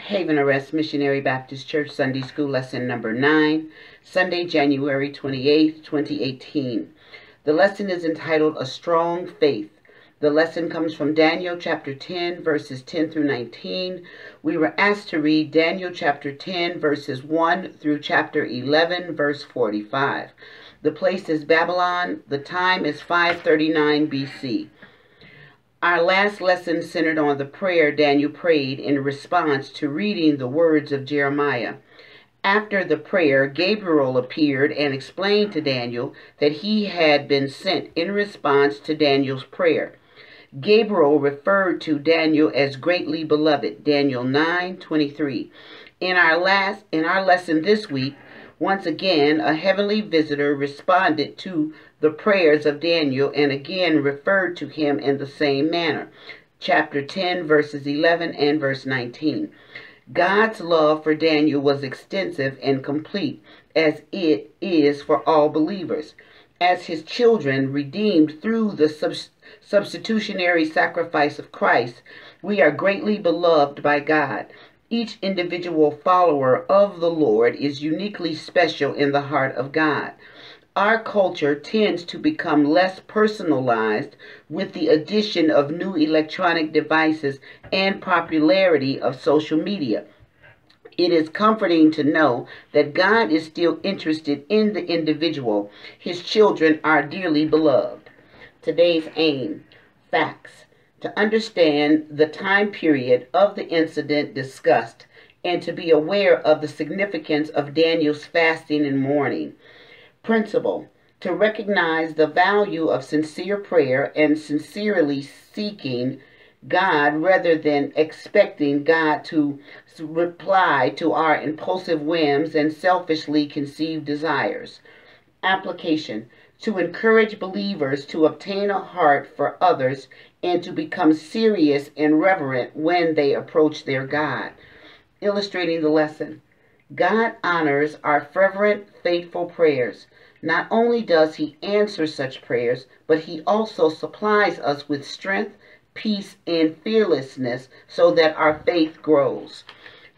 Haven Arrest Missionary Baptist Church Sunday School Lesson number 9, Sunday, January 28th, 2018. The lesson is entitled A Strong Faith. The lesson comes from Daniel chapter 10, verses 10 through 19. We were asked to read Daniel chapter 10, verses 1 through chapter 11, verse 45. The place is Babylon. The time is 539 BC. Our last lesson centered on the prayer Daniel prayed in response to reading the words of Jeremiah. After the prayer, Gabriel appeared and explained to Daniel that he had been sent in response to Daniel's prayer. Gabriel referred to Daniel as greatly beloved, Daniel 9:23. In our lesson this week, once again, a heavenly visitor responded to the prayers of Daniel and again referred to him in the same manner. Chapter 10, verses 11 and verse 19. God's love for Daniel was extensive and complete, as it is for all believers. As his children redeemed through the substitutionary sacrifice of Christ, we are greatly beloved by God. Each individual follower of the Lord is uniquely special in the heart of God. Our culture tends to become less personalized with the addition of new electronic devices and popularity of social media. It is comforting to know that God is still interested in the individual. His children are dearly beloved. Today's aim, facts. To understand the time period of the incident discussed and to be aware of the significance of Daniel's fasting and mourning. Principle, to recognize the value of sincere prayer and sincerely seeking God rather than expecting God to reply to our impulsive whims and selfishly conceived desires. Application, to encourage believers to obtain a heart for others and to become serious and reverent when they approach their God. Illustrating the lesson, God honors our fervent, faithful prayers. Not only does he answer such prayers, but he also supplies us with strength, peace, and fearlessness so that our faith grows.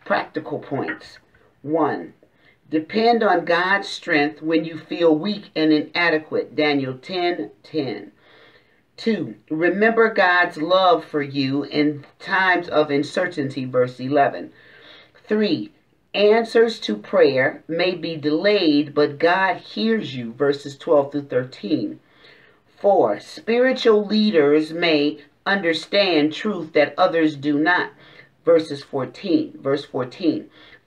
Practical points. 1. Depend on God's strength when you feel weak and inadequate. Daniel 10:10. 2. Remember God's love for you in times of uncertainty. Verse 11. 3. Answers to prayer may be delayed, but God hears you. Verses 12 through 13. 4. Spiritual leaders may understand truth that others do not. Verse 14.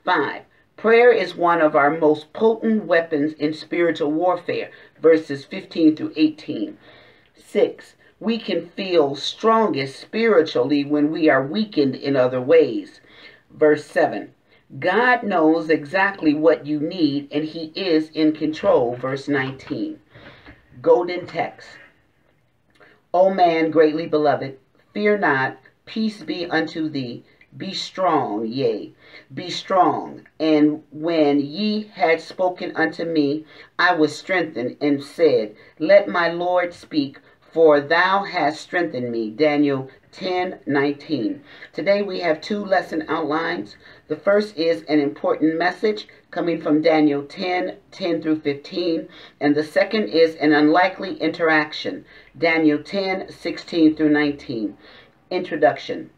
5. Prayer is one of our most potent weapons in spiritual warfare. Verses 15 through 18. 6. We can feel strongest spiritually when we are weakened in other ways. Verse 7. God knows exactly what you need and he is in control. Verse 19. Golden text. O man greatly beloved, fear not, peace be unto thee. Be strong, yea, be strong. And when ye had spoken unto me, I was strengthened and said, let my Lord speak, for thou hast strengthened me. Daniel 10:19. Today we have two lesson outlines. The first is an important message coming from Daniel 10:10 through 15. And the second is an unlikely interaction. Daniel 10:16 through 19. Introduction.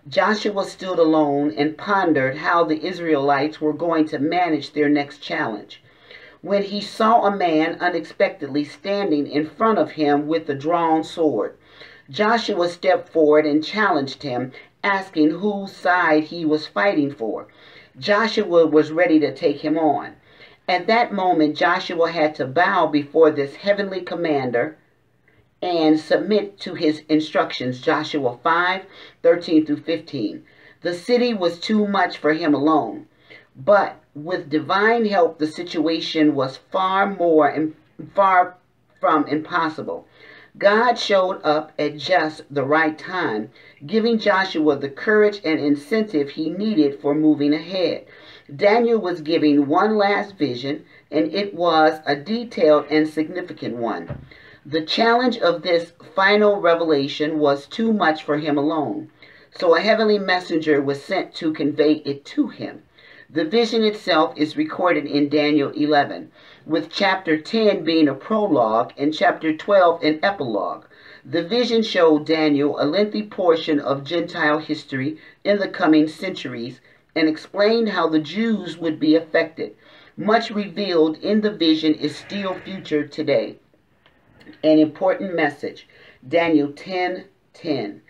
Joshua stood alone and pondered how the Israelites were going to manage their next challenge. When he saw a man unexpectedly standing in front of him with a drawn sword, Joshua stepped forward and challenged him, asking whose side he was fighting for. Joshua was ready to take him on. At that moment, Joshua had to bow before this heavenly commander and submit to his instructions. Joshua 5:13 through 15. The city was too much for him alone, but with divine help, the situation was far from impossible. God showed up at just the right time, giving Joshua the courage and incentive he needed for moving ahead. Daniel was given one last vision, and it was a detailed and significant one. The challenge of this final revelation was too much for him alone. So a heavenly messenger was sent to convey it to him. The vision itself is recorded in Daniel 11, with chapter 10 being a prologue and chapter 12 an epilogue. The vision showed Daniel a lengthy portion of Gentile history in the coming centuries and explained how the Jews would be affected. Much revealed in the vision is still future today. An important message, Daniel 10:10.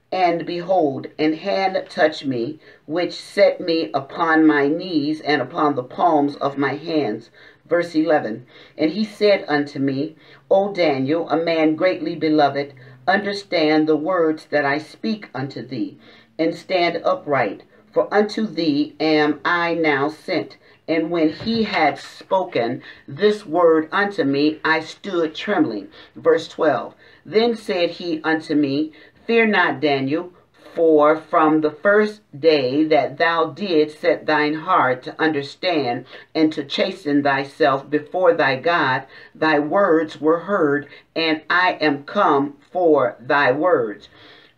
And behold, an hand touched me, which set me upon my knees and upon the palms of my hands. Verse 11. And he said unto me, O Daniel, a man greatly beloved, understand the words that I speak unto thee, and stand upright, for unto thee am I now sent. And when he had spoken this word unto me, I stood trembling. Verse 12. Then said he unto me, Fear not, Daniel, for from the first day that thou didst set thine heart to understand and to chasten thyself before thy God, thy words were heard, and I am come for thy words.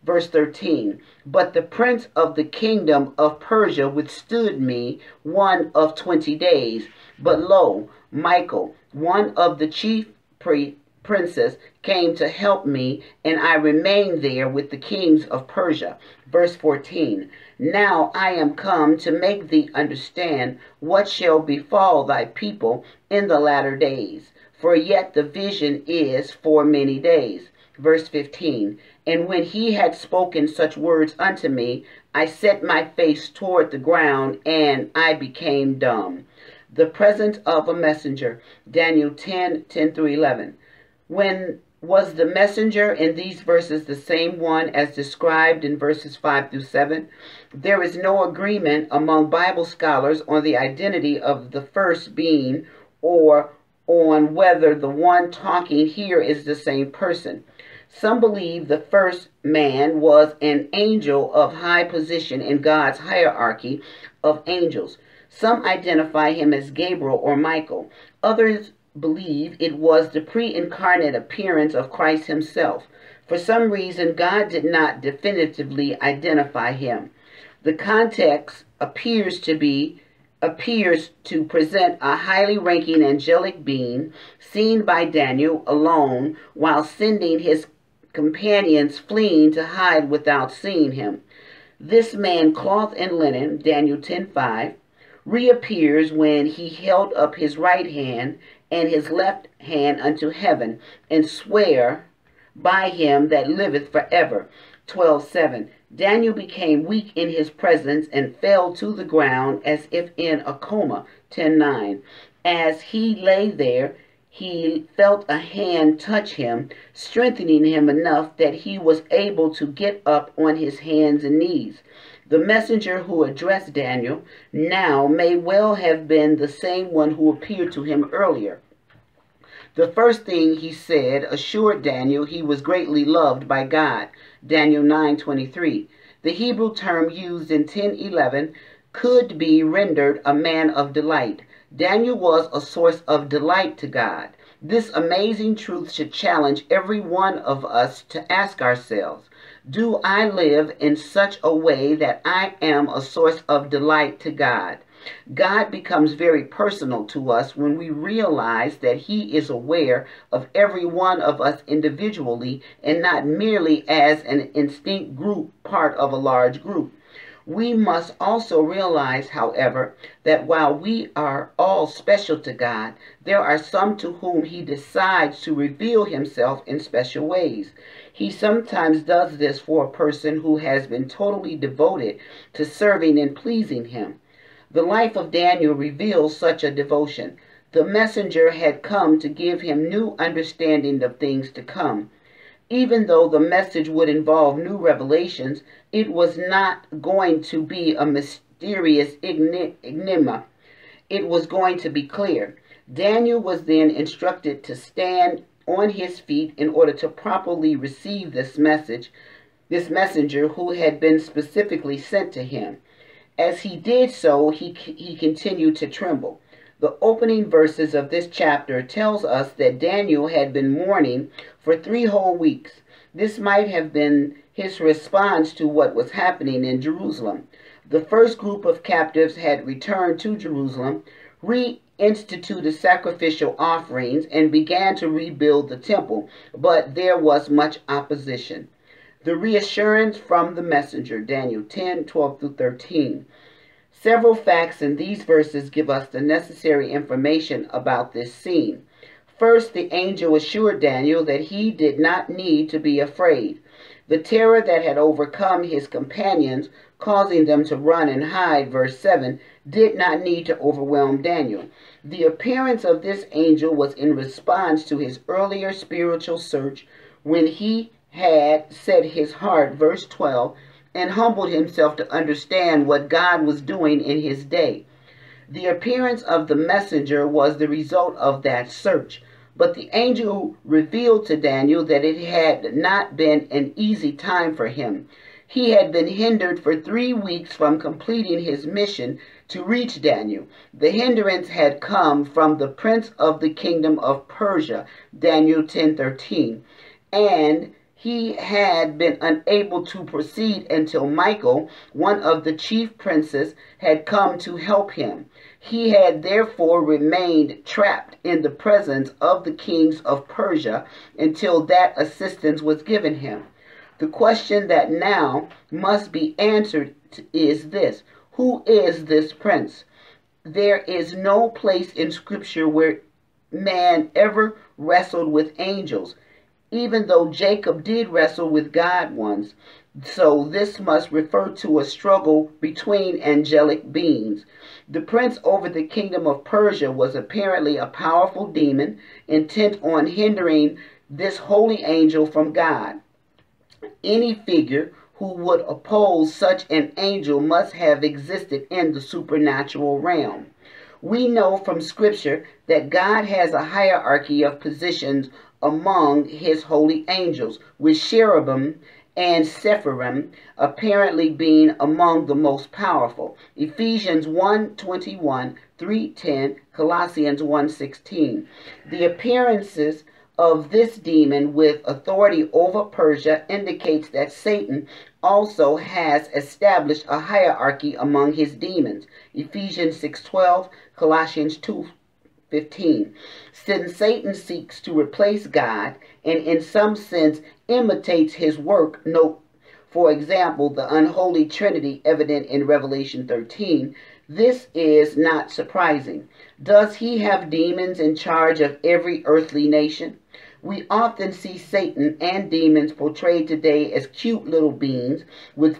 Verse 13, But the prince of the kingdom of Persia withstood me one of 20 days. But lo, Michael, one of the chief princes, came to help me, and I remained there with the kings of Persia. Verse 14, Now I am come to make thee understand what shall befall thy people in the latter days. For yet the vision is for many days. Verse 15, And when he had spoken such words unto me, I set my face toward the ground, and I became dumb. The presence of a messenger, Daniel 10:10 through 11. When was the messenger in these verses the same one as described in verses 5 through 7? There is no agreement among Bible scholars on the identity of the first being or on whether the one talking here is the same person. Some believe the first man was an angel of high position in God's hierarchy of angels. Some identify him as Gabriel or Michael. Others believe it was the pre-incarnate appearance of Christ himself. For some reason, God did not definitively identify him. The context appears to present a highly ranking angelic being seen by Daniel alone while sending his companions fleeing to hide without seeing him. This man, cloth and linen, Daniel 10:5, reappears when he held up his right hand and his left hand unto heaven, and swear by him that liveth forever. 12:7. Daniel became weak in his presence and fell to the ground as if in a coma. 10:9. As he lay there, he felt a hand touch him, strengthening him enough that he was able to get up on his hands and knees. The messenger who addressed Daniel now may well have been the same one who appeared to him earlier. The first thing he said assured Daniel he was greatly loved by God. Daniel 9:23. The Hebrew term used in 10:11 could be rendered a man of delight. Daniel was a source of delight to God. This amazing truth should challenge every one of us to ask ourselves, do I live in such a way that I am a source of delight to God? God becomes very personal to us when we realize that he is aware of every one of us individually and not merely as an instinct group, part of a large group. We must also realize, however, that while we are all special to God, there are some to whom he decides to reveal himself in special ways. He sometimes does this for a person who has been totally devoted to serving and pleasing him. The life of Daniel reveals such a devotion. The messenger had come to give him new understanding of things to come. Even though the message would involve new revelations, it was not going to be a mysterious enigma. It was going to be clear. Daniel was then instructed to stand on his feet in order to properly receive this messenger who had been specifically sent to him. As he did so, he continued to tremble. The opening verses of this chapter tells us that Daniel had been mourning for 3 whole weeks. This might have been his response to what was happening in Jerusalem. The first group of captives had returned to Jerusalem, reinstituted sacrificial offerings, and began to rebuild the temple, but there was much opposition. The reassurance from the messenger, Daniel 10:12 through 13. Several facts in these verses give us the necessary information about this scene. First, the angel assured Daniel that he did not need to be afraid. The terror that had overcome his companions, causing them to run and hide, verse 7, did not need to overwhelm Daniel. The appearance of this angel was in response to his earlier spiritual search when he had set his heart, verse 12, and humbled himself to understand what God was doing in his day. The appearance of the messenger was the result of that search. But the angel revealed to Daniel that it had not been an easy time for him. He had been hindered for 3 weeks from completing his mission to reach Daniel. The hindrance had come from the prince of the kingdom of Persia, Daniel 10:13, and he had been unable to proceed until Michael, one of the chief princes, had come to help him. He had therefore remained trapped in the presence of the kings of Persia until that assistance was given him. The question that now must be answered is this: who is this prince? There is no place in Scripture where man ever wrestled with angels, even though Jacob did wrestle with God once. So this must refer to a struggle between angelic beings. The prince over the kingdom of Persia was apparently a powerful demon intent on hindering this holy angel from God. Any figure who would oppose such an angel must have existed in the supernatural realm. We know from Scripture that God has a hierarchy of positions among his holy angels, with cherubim and seraphim apparently being among the most powerful. Ephesians 1:21, 3:10, Colossians 1:16. The appearances of this demon with authority over Persia indicates that Satan also has established a hierarchy among his demons. Ephesians 6:12, Colossians 2:15. Since Satan seeks to replace God and in some sense imitates his work, note, for example, the unholy trinity evident in Revelation 13, this is not surprising. Does he have demons in charge of every earthly nation? We often see Satan and demons portrayed today as cute little beings with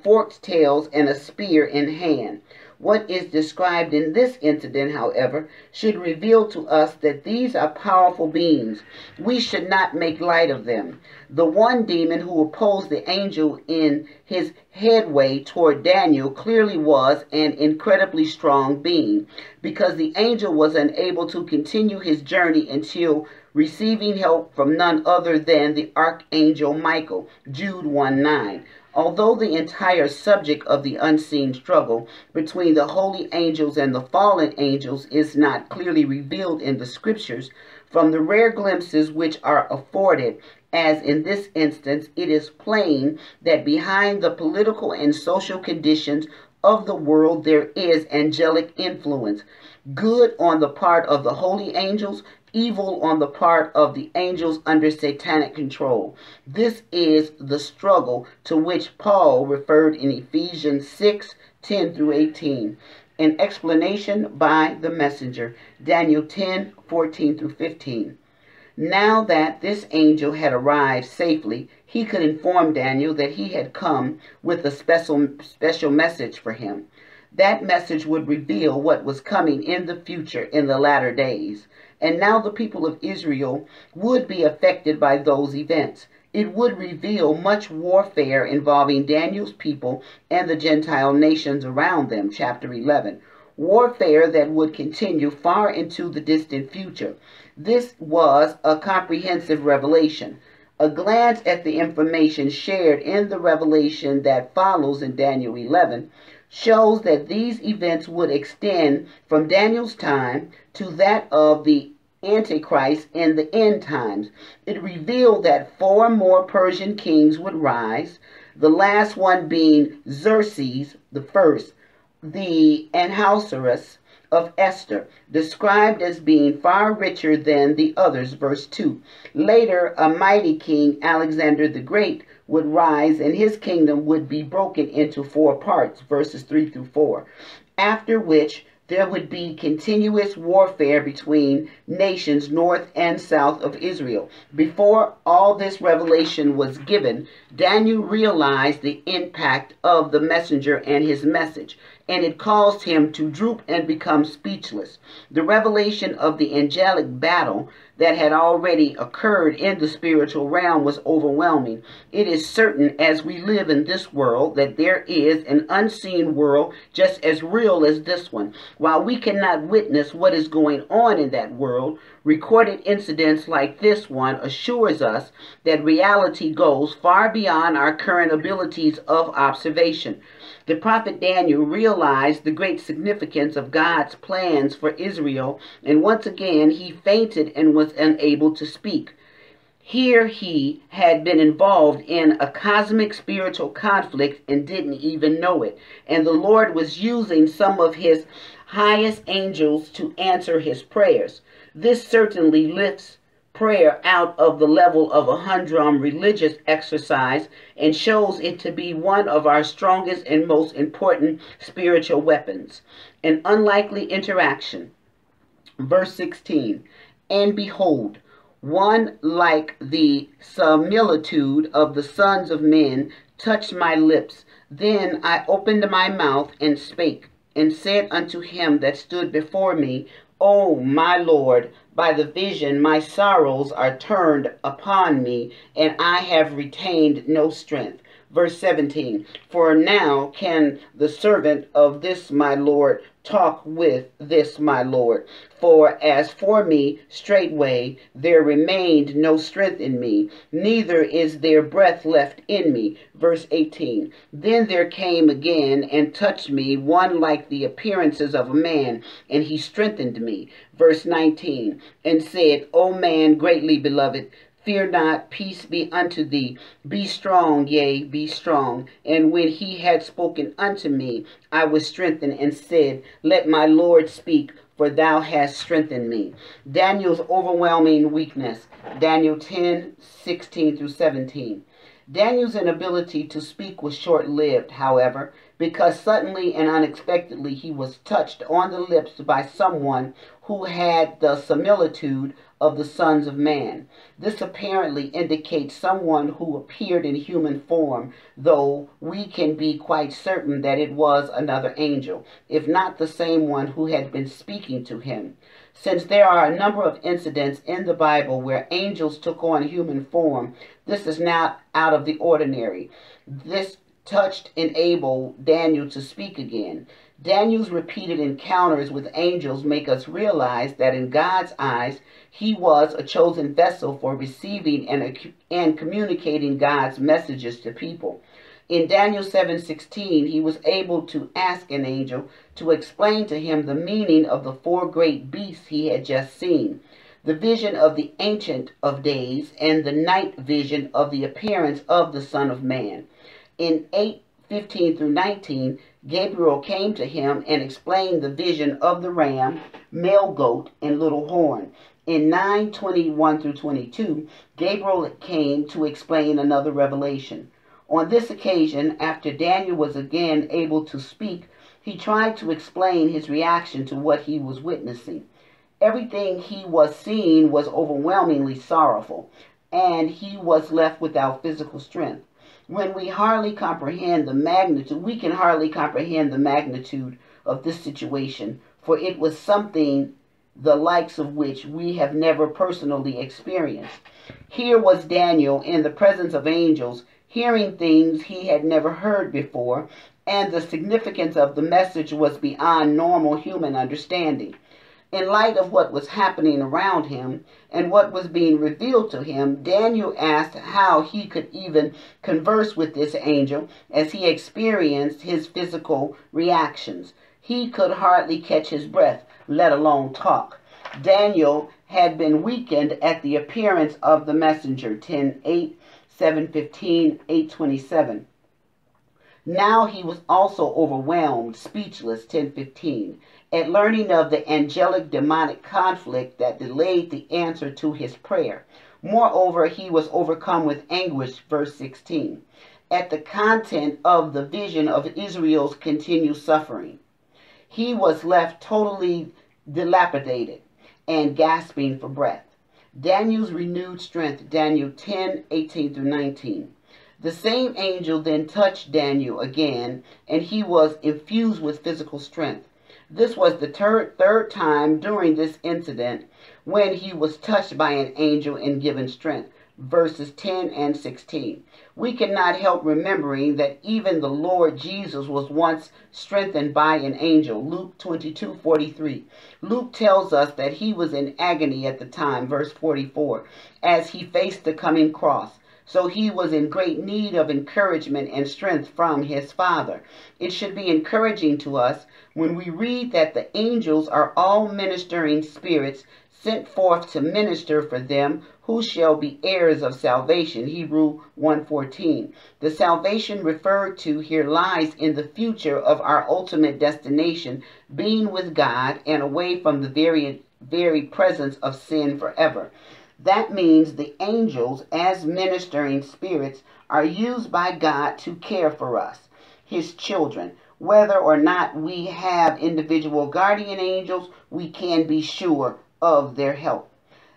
forked tails and a spear in hand. What is described in this incident, however, should reveal to us that these are powerful beings. We should not make light of them. The one demon who opposed the angel in his headway toward Daniel clearly was an incredibly strong being, because the angel was unable to continue his journey until receiving help from none other than the archangel Michael, Jude 1:9. Although the entire subject of the unseen struggle between the holy angels and the fallen angels is not clearly revealed in the Scriptures, from the rare glimpses which are afforded, as in this instance, it is plain that behind the political and social conditions of the world there is angelic influence, good on the part of the holy angels, evil on the part of the angels under satanic control. This is the struggle to which Paul referred in Ephesians 6:10 through 18. An explanation by the messenger, Daniel 10:14 through 15. Now that this angel had arrived safely, he could inform Daniel that he had come with a special message for him. That message would reveal what was coming in the future in the latter days. And now the people of Israel would be affected by those events. It would reveal much warfare involving Daniel's people and the Gentile nations around them, chapter 11. Warfare that would continue far into the distant future. This was a comprehensive revelation. A glance at the information shared in the revelation that follows in Daniel 11 shows that these events would extend from Daniel's time to that of the Antichrist in the end times. It revealed that 4 more Persian kings would rise, the last one being Xerxes the first, the Ahasuerus of Esther, described as being far richer than the others, verse 2. Later, a mighty king, Alexander the Great, would rise, and his kingdom would be broken into 4 parts, verses 3 through 4, after which there would be continuous warfare between nations north and south of Israel. Before all this revelation was given, Daniel realized the impact of the messenger and his message, and it caused him to droop and become speechless. The revelation of the angelic battle that had already occurred in the spiritual realm was overwhelming. It is certain, as we live in this world, that there is an unseen world just as real as this one. While we cannot witness what is going on in that world, recorded incidents like this one assures us that reality goes far beyond our current abilities of observation. The prophet Daniel realized the great significance of God's plans for Israel, and once again he fainted and was unable to speak. Here he had been involved in a cosmic spiritual conflict and didn't even know it. And the Lord was using some of his highest angels to answer his prayers. This certainly lifts prayer out of the level of a humdrum religious exercise and shows it to be one of our strongest and most important spiritual weapons. An unlikely interaction. Verse 16, and behold, one like the similitude of the sons of men touched my lips. Then I opened my mouth and spake, and said unto him that stood before me, O my Lord, by the vision my sorrows are turned upon me, and I have retained no strength. Verse 17, for now can the servant of this my Lord talk with this my Lord. For as for me, straightway there remained no strength in me, neither is there breath left in me. Verse 18, then there came again and touched me one like the appearances of a man, and he strengthened me. Verse 19, and said, O man greatly beloved, fear not, peace be unto thee. Be strong, yea, be strong. And when he had spoken unto me, I was strengthened and said, let my Lord speak, for thou hast strengthened me. Daniel's overwhelming weakness. Daniel 10:16 through 17. Daniel's inability to speak was short-lived, however, because suddenly and unexpectedly he was touched on the lips by someone who had the similitude of the sons of man. This apparently indicates someone who appeared in human form, though we can be quite certain that it was another angel, if not the same one who had been speaking to him. Since there are a number of incidents in the Bible where angels took on human form, this is not out of the ordinary. This touched enabled Daniel to speak again. Daniel's repeated encounters with angels make us realize that in God's eyes, he was a chosen vessel for receiving and communicating God's messages to people. In Daniel 7:16, he was able to ask an angel to explain to him the meaning of the 4 great beasts he had just seen, the vision of the Ancient of Days, and the night vision of the appearance of the Son of Man. In 8:15 through 19, Gabriel came to him and explained the vision of the ram, male goat, and little horn. In 9:21 through 22, Gabriel came to explain another revelation. On this occasion, after Daniel was again able to speak, he tried to explain his reaction to what he was witnessing. Everything he was seeing was overwhelmingly sorrowful, and he was left without physical strength. When we can hardly comprehend the magnitude of this situation, for it was something the likes of which we have never personally experienced. Here was Daniel in the presence of angels, hearing things he had never heard before, and the significance of the message was beyond normal human understanding. In light of what was happening around him and what was being revealed to him, Daniel asked how he could even converse with this angel as he experienced his physical reactions. He could hardly catch his breath, let alone talk. Daniel had been weakened at the appearance of the messenger, 10:8, 7:15, 8:27. Now he was also overwhelmed, speechless, 10:15, at learning of the angelic demonic conflict that delayed the answer to his prayer. Moreover, he was overcome with anguish, verse 16, at the content of the vision of Israel's continued suffering. He was left totally dilapidated and gasping for breath. Daniel's renewed strength, Daniel 10:18 through 19. The same angel then touched Daniel again, and he was infused with physical strength. This was the third time during this incident when he was touched by an angel and given strength. Verses 10 and 16. We cannot help remembering that even the Lord Jesus was once strengthened by an angel. Luke 22:43. Luke tells us that he was in agony at the time, verse 44, as he faced the coming cross. So he was in great need of encouragement and strength from his Father. It should be encouraging to us when we read that the angels are all ministering spirits sent forth to minister for them who shall be heirs of salvation. Hebrew 1:14. The salvation referred to here lies in the future of our ultimate destination, being with God and away from the very presence of sin forever. That means the angels, as ministering spirits, are used by God to care for us, his children. Whether or not we have individual guardian angels, we can be sure of their help.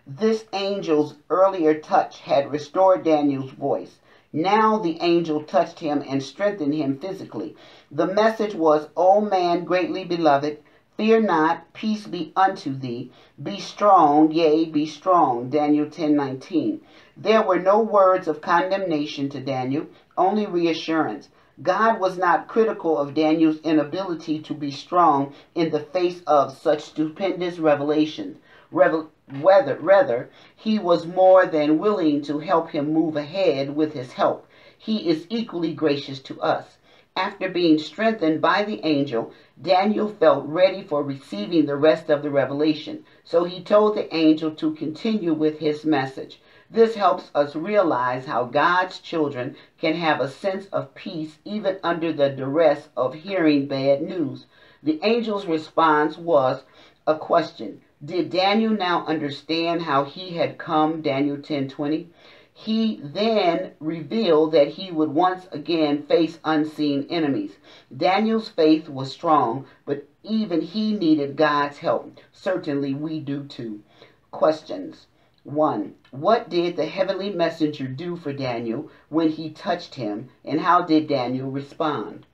This angel's earlier touch had restored Daniel's voice. Now the angel touched him and strengthened him physically. The message was, O man greatly beloved, fear not, peace be unto thee. Be strong, yea, be strong. Daniel 10:19. There were no words of condemnation to Daniel, only reassurance. God was not critical of Daniel's inability to be strong in the face of such stupendous revelations. Rather, he was more than willing to help him move ahead with his help. He is equally gracious to us. After being strengthened by the angel, Daniel felt ready for receiving the rest of the revelation. So he told the angel to continue with his message. This helps us realize how God's children can have a sense of peace even under the duress of hearing bad news. The angel's response was a question. Did Daniel now understand how he had come? Daniel 10:20. He then revealed that he would once again face unseen enemies. Daniel's faith was strong, but even he needed God's help. Certainly we do too. Questions. 1. What did the heavenly messenger do for Daniel when he touched him, and how did Daniel respond?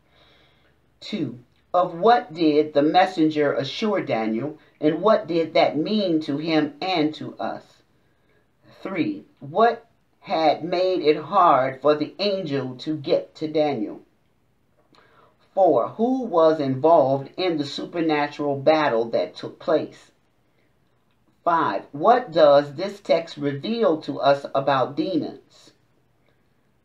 2. Of what did the messenger assure Daniel, and what did that mean to him and to us? 3. What had made it hard for the angel to get to Daniel? 4. Who was involved in the supernatural battle that took place? 5. What does this text reveal to us about demons?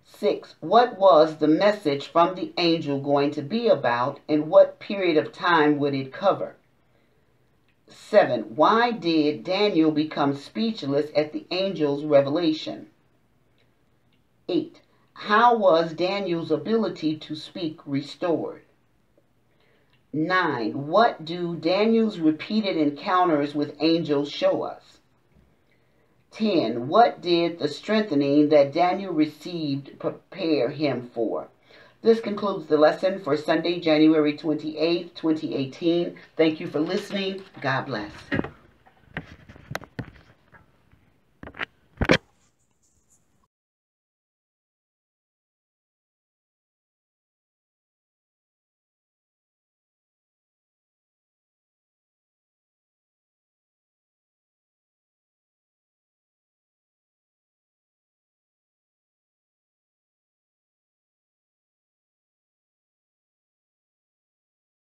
6. What was the message from the angel going to be about, and what period of time would it cover? 7. Why did Daniel become speechless at the angel's revelation? 8. How was Daniel's ability to speak restored? 9. What do Daniel's repeated encounters with angels show us? 10. What did the strengthening that Daniel received prepare him for? This concludes the lesson for Sunday, January 28th, 2018. Thank you for listening. God bless.